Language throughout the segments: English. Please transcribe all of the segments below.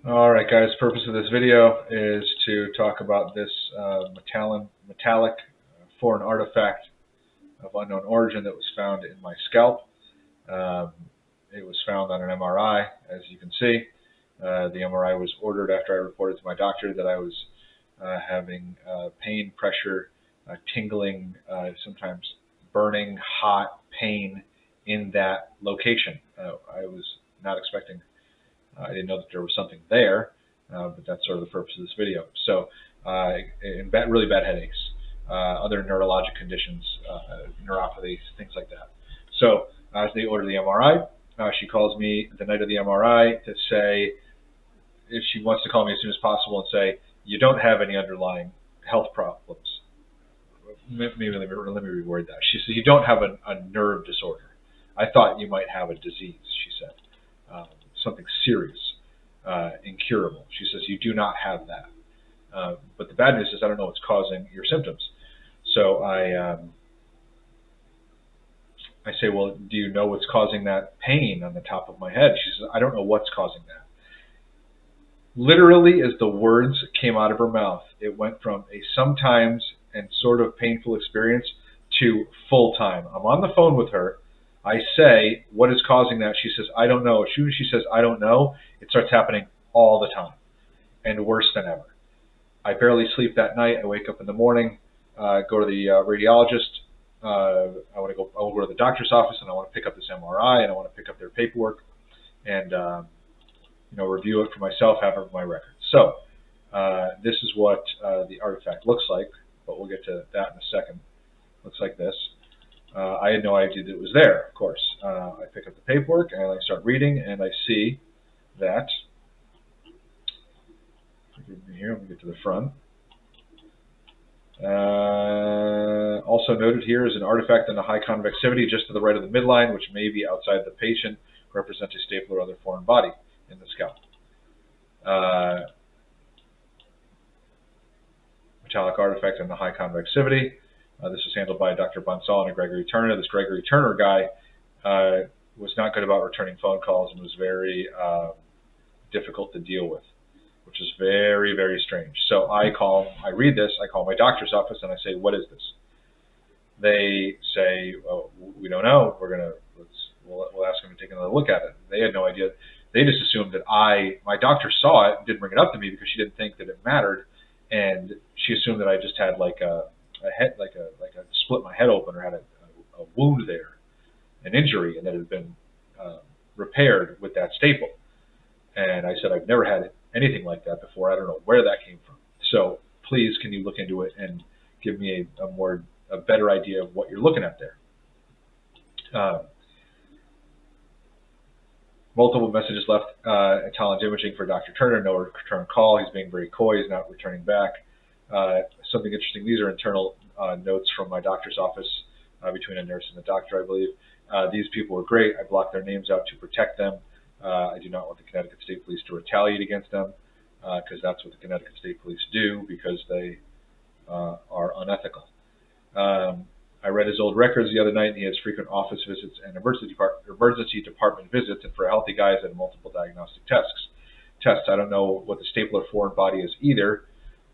All right, guys. The purpose of this video is to talk about this metallic foreign artifact of unknown origin that was found in my scalp. It was found on an MRI, as you can see. The MRI was ordered after I reported to my doctor that I was having pain, pressure, tingling, sometimes burning, hot pain in that location. I was not expecting. I didn't know that there was something there, but that's sort of the purpose of this video. So, really bad headaches, other neurologic conditions, neuropathies, things like that. So, as they order the MRI, she calls me the night of the MRI to say, if she wants to call me as soon as possible and say, you don't have any underlying health problems. Maybe let me reword that. She said, you don't have a nerve disorder. I thought you might have a disease, she said. Something serious, incurable. She says, you do not have that. But the bad news is I don't know what's causing your symptoms. So I say, well, do you know what's causing that pain on the top of my head? She says, I don't know what's causing that. Literally, as the words came out of her mouth, it went from a sometimes and sort of painful experience to full-time. I'm on the phone with her. I say, what is causing that? She says, I don't know. As soon as she says, I don't know, it starts happening all the time and worse than ever. I barely sleep that night. I wake up in the morning, go to the radiologist. I want to go to the doctor's office, and I want to pick up this MRI, and I want to pick up their paperwork and review it for myself, have it for my records. So this is what the artifact looks like, but we'll get to that in a second. Looks like this. I had no idea that it was there, of course. I pick up the paperwork and I start reading, and I see that, forgive me here, let me get to the front. Also noted here is an artifact in the high convexivity just to the right of the midline, which may be outside the patient, represents a staple or other foreign body in the scalp. Metallic artifact in the high convexivity. This was handled by Dr. Bonsall and a Gregory Turner. This Gregory Turner guy was not good about returning phone calls and was very difficult to deal with, which is very, very strange. So I read this, I call my doctor's office and I say, what is this? They say, oh, we don't know. We'll ask them to take another look at it. They had no idea. They just assumed that my doctor saw it and didn't bring it up to me because she didn't think that it mattered, and she assumed that I just had like a split my head open or had a wound there, an injury, and that it had been repaired with that staple. And I said, I've never had anything like that before. I don't know where that came from. So please, can you look into it and give me a better idea of what you're looking at there? Multiple messages left at Talent Imaging for Dr. Turner. No return call. He's being very coy. He's not returning back. Something interesting. These are internal notes from my doctor's office between a nurse and a doctor, I believe. These people were great. I blocked their names out to protect them. I do not want the Connecticut State Police to retaliate against them because that's what the Connecticut State Police do, because they are unethical. I read his old records the other night, and he has frequent office visits and emergency department visits, and for a healthy guy, he's had multiple diagnostic tests. I don't know what the staple or foreign body is either.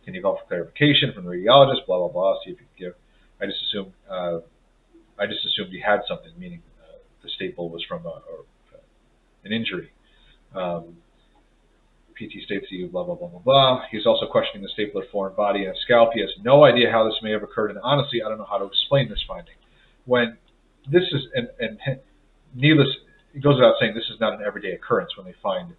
Can you call for clarification from the radiologist? Blah blah blah. See if you can give. I just assumed he had something, meaning the staple was from an injury. PT states to you, blah blah blah blah blah. He's also questioning the staple or foreign body in a scalp. He has no idea how this may have occurred, and honestly, I don't know how to explain this finding. When this is and needless, it goes without saying, this is not an everyday occurrence when they find,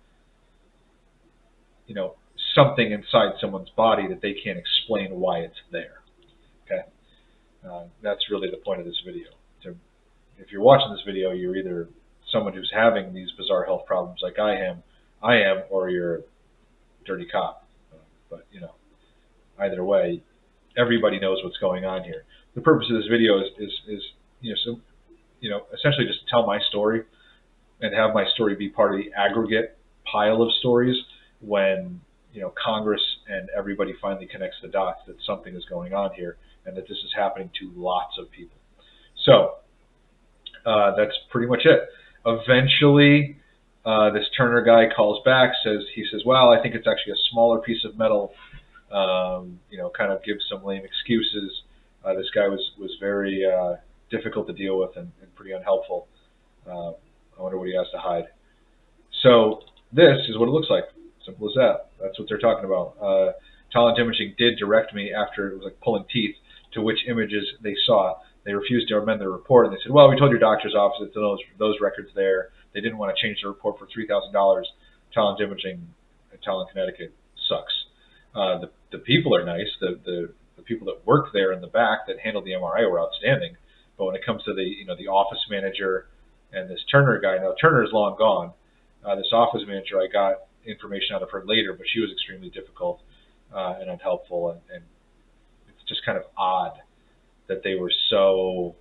something inside someone's body that they can't explain why it's there. Okay, that's really the point of this video. If you're watching this video, you're either someone who's having these bizarre health problems like I am, or you're a dirty cop. But either way, everybody knows what's going on here. The purpose of this video is essentially just to tell my story and have my story be part of the aggregate pile of stories when Congress and everybody finally connects the dots that something is going on here and that this is happening to lots of people. So that's pretty much it. Eventually, This Turner guy calls back, he says, well, I think it's actually a smaller piece of metal. Kind of gives some lame excuses. This guy was very difficult to deal with and pretty unhelpful. I wonder what he has to hide. So this is what it looks like. Simple as that. That's what they're talking about. Talent Imaging did direct me after it was like pulling teeth to which images they saw. They refused to amend their report, and they said, well, we told your doctor's office that those records there. They didn't want to change the report for $3,000. Talent Imaging in Talent, Connecticut sucks. The people are nice. The people that work there in the back that handled the MRI were outstanding. But when it comes to the office manager and this Turner guy, now Turner is long gone. This office manager, I got information out of her later, but she was extremely difficult and unhelpful, and it's just kind of odd that they were so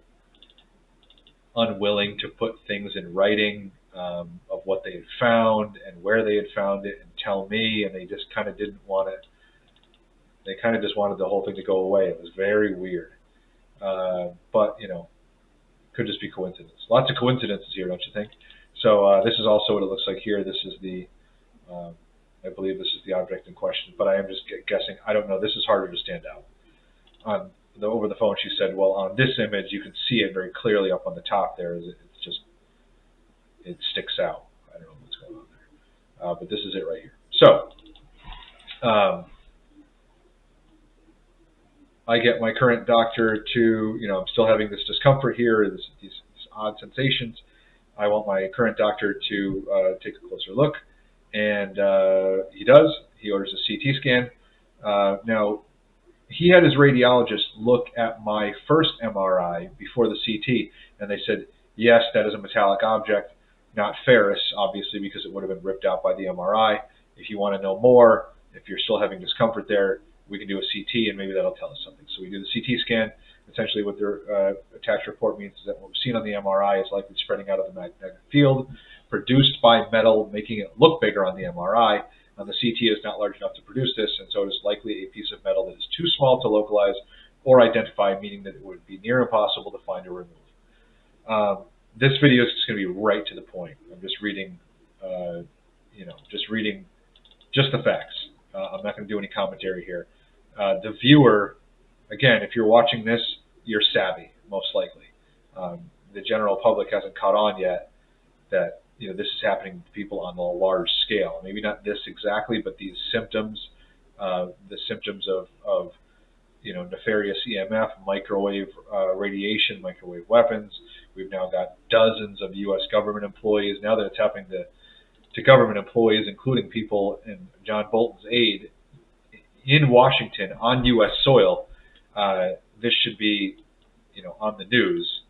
unwilling to put things in writing of what they had found and where they had found it and tell me, and they just kind of didn't want it. They kind of just wanted the whole thing to go away. It was very weird. But, could just be coincidence. Lots of coincidences here, don't you think? So this is also what it looks like here. This is I believe this is the object in question, but I am just guessing. I don't know. This is harder to stand out. Over the phone, she said, well, on this image, you can see it very clearly up on the top there. It sticks out. I don't know what's going on there. But this is it right here. So I get my current doctor to, I'm still having this discomfort here, these odd sensations. I want my current doctor to take a closer look, and he does. He orders a CT scan. Now, he had his radiologist look at my first MRI before the CT, and they said, yes, that is a metallic object, not ferrous, obviously, because it would have been ripped out by the MRI. If you want to know more, if you're still having discomfort there, we can do a CT, and maybe that'll tell us something. So we do the CT scan. Essentially, what their attached report means is that what we've seen on the MRI is likely spreading out of the magnetic field produced by metal, making it look bigger on the MRI. The CT is not large enough to produce this, and so it is likely a piece of metal that is too small to localize or identify, meaning that it would be near impossible to find or remove. This video is just going to be right to the point. I'm just reading, just the facts. I'm not going to do any commentary here. The viewer, again, if you're watching this, you're savvy, most likely. The general public hasn't caught on yet that this is happening to people on a large scale. Maybe not this exactly, but these symptoms, the symptoms of nefarious EMF, microwave radiation, microwave weapons. We've now got dozens of U.S. government employees. Now that it's happening to government employees, including people in John Bolton's aide in Washington on U.S. soil, this should be, on the news.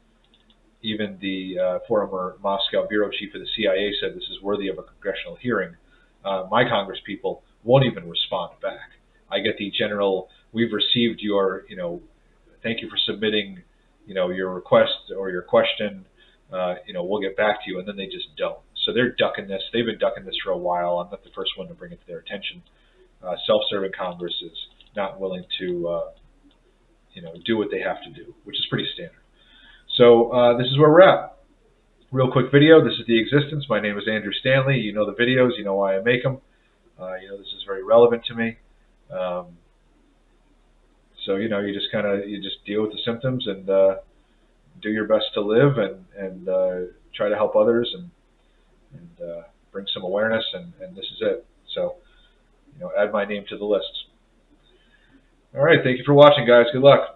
Even the former Moscow bureau chief of the CIA said this is worthy of a congressional hearing. My Congress people won't even respond back. I get the general, we've received your, thank you for submitting, your request or your question. We'll get back to you, and then they just don't. So they're ducking this. They've been ducking this for a while. I'm not the first one to bring it to their attention. Self-serving Congress is not willing to, do what they have to do, which is pretty standard. So this is where we're at. Real quick video. This is The Existence. My name is Andrew Stanley. You know the videos. You know why I make them. This is very relevant to me. So you just deal with the symptoms and do your best to live and try to help others and bring some awareness. And this is it. So add my name to the list. All right. Thank you for watching, guys. Good luck.